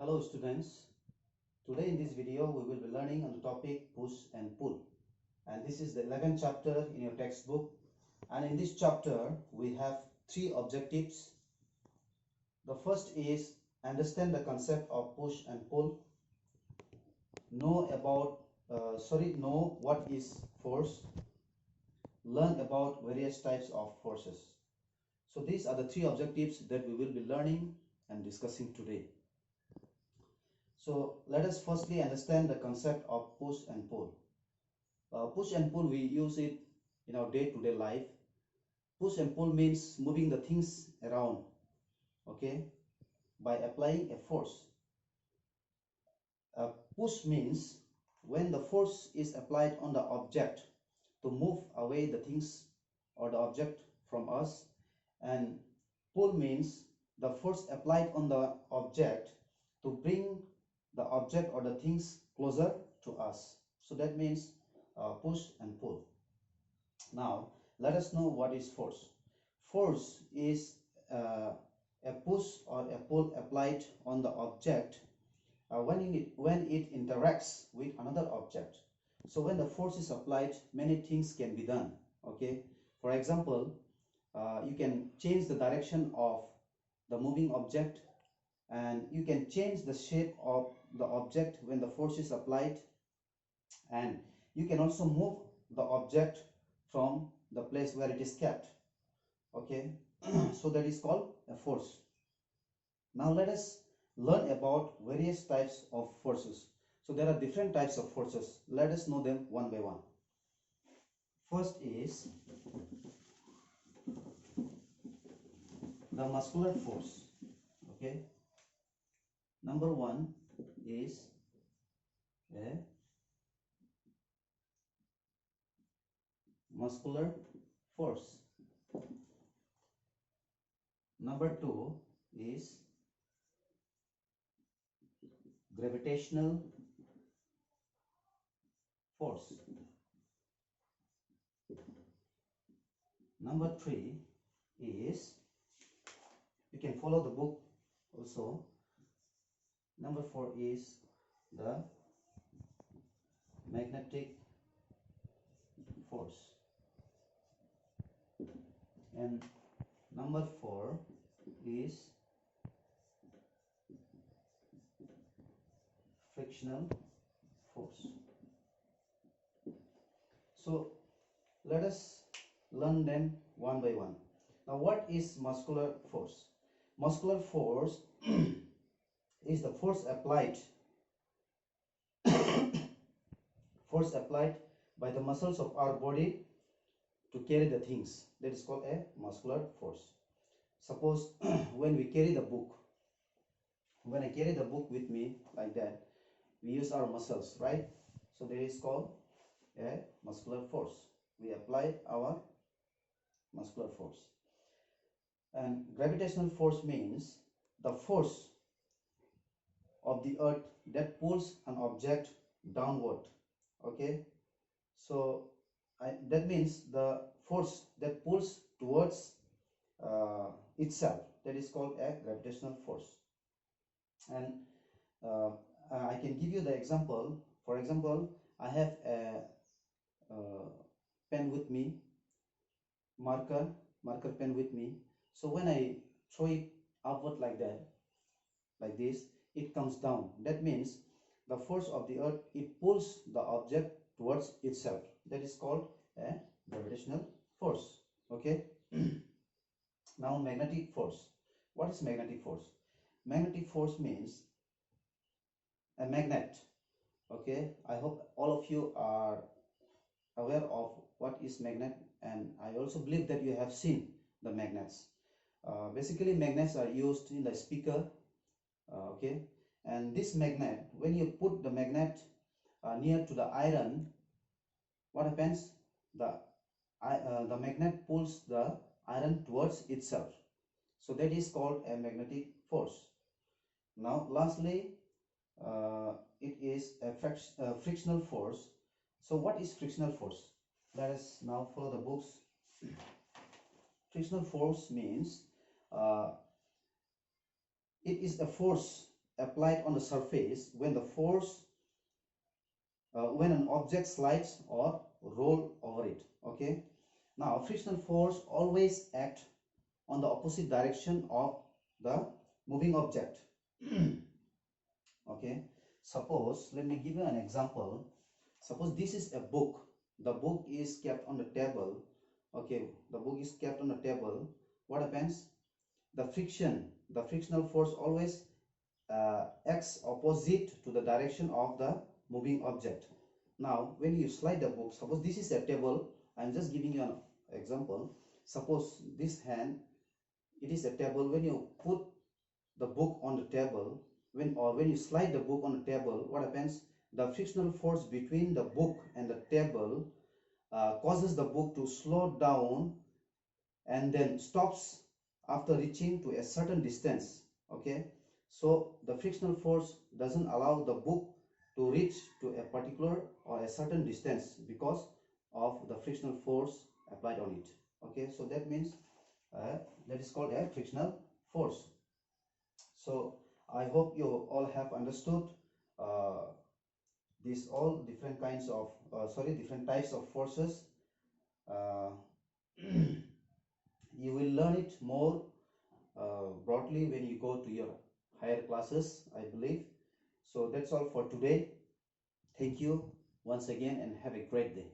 Hello students, today in this video we will be learning on the topic push and pull, and this is the 11th chapter in your textbook. And in this chapter we have three objectives. The first is understand the concept of push and pull, know what is force, learn about various types of forces. So these are the three objectives that we will be learning and discussing today. So let us firstly understand the concept of push and pull. Push and pull, we use it in our day-to-day life. Push and pull means moving the things around, okay, by applying a force. Push means when the force is applied on the object to move away the things or the object from us, and pull means the force applied on the object to bring the object or the things closer to us. So that means push and pull. Now let us know what is force. Force is a push or a pull applied on the object when it interacts with another object. So when the force is applied, many things can be done. Okay, for example, you can change the direction of the moving object, and you can change the shape of the object when the force is applied, and you can also move the object from the place where it is kept. Okay, so that is called a force. Now let us learn about various types of forces. So there are different types of forces. Let us know them one by one. First is the muscular force. Okay, number one is a muscular force. Number two is gravitational force. Number three is, you can follow the book also. Number four is the magnetic force, and number four is frictional force. So let us learn them one by one. Now what is muscular force? Muscular force is the force applied by the muscles of our body to carry the things. That is called a muscular force. Suppose when we carry the book, when I carry the book with me like that, we use our muscles, right? So that is called a muscular force. We apply our muscular force. And gravitational force means the force of the earth that pulls an object downward. Okay, so that means the force that pulls towards itself, that is called a gravitational force. And I can give you the example. For example, I have a pen with me, marker pen with me. So when I throw it upward like that, like this, it comes down. That means the force of the earth, it pulls the object towards itself. That is called a gravitational force. Okay. Now magnetic force. What is magnetic force? Magnetic force means a magnet. Okay, I hope all of you are aware of what is magnet, and I also believe that you have seen the magnets. Basically magnets are used in the speaker. Okay, and this magnet, when you put the magnet near to the iron, what happens? The magnet pulls the iron towards itself. So that is called a magnetic force. Now lastly, it is a frictional force. So what is frictional force? Let us now follow the books. Frictional force means it is a force applied on the surface when the force when an object slides or roll over it. Okay, now frictional force always act on the opposite direction of the moving object. Okay, suppose, let me give you an example. Suppose this is a book. The book is kept on the table. Okay, the book is kept on the table. What happens? The frictional force always acts opposite to the direction of the moving object. Now when you slide the book, suppose this is a table, I'm just giving you an example. Suppose this hand, it is a table. When you put the book on the table, when you slide the book on the table, what happens? The frictional force between the book and the table causes the book to slow down and then stops after reaching to a certain distance. Okay, so the frictional force doesn't allow the book to reach to a particular or a certain distance because of the frictional force applied on it. Okay, so that means that is called a frictional force. So I hope you all have understood these all different kinds of different types of forces. uh, you will learn it more broadly when you go to your higher classes, I believe. So that's all for today. Thank you once again and have a great day.